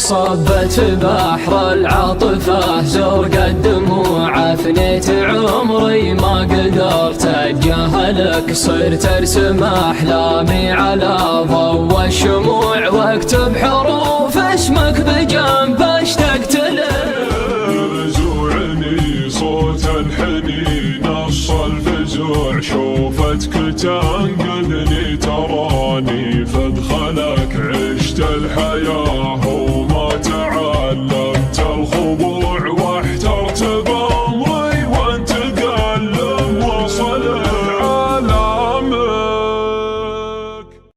صبت بحر العاطفة زرق الدموع أفنيت عمري ما قدرت أتجاهلك صرت أرسم أحلامي على ضوء الشموع واكتب حروف اسمك بجنب اشتقت لك زوعني صوت الحنين نص الفزوع شوفتك تنقذني تراني فادخلك عشت الحياة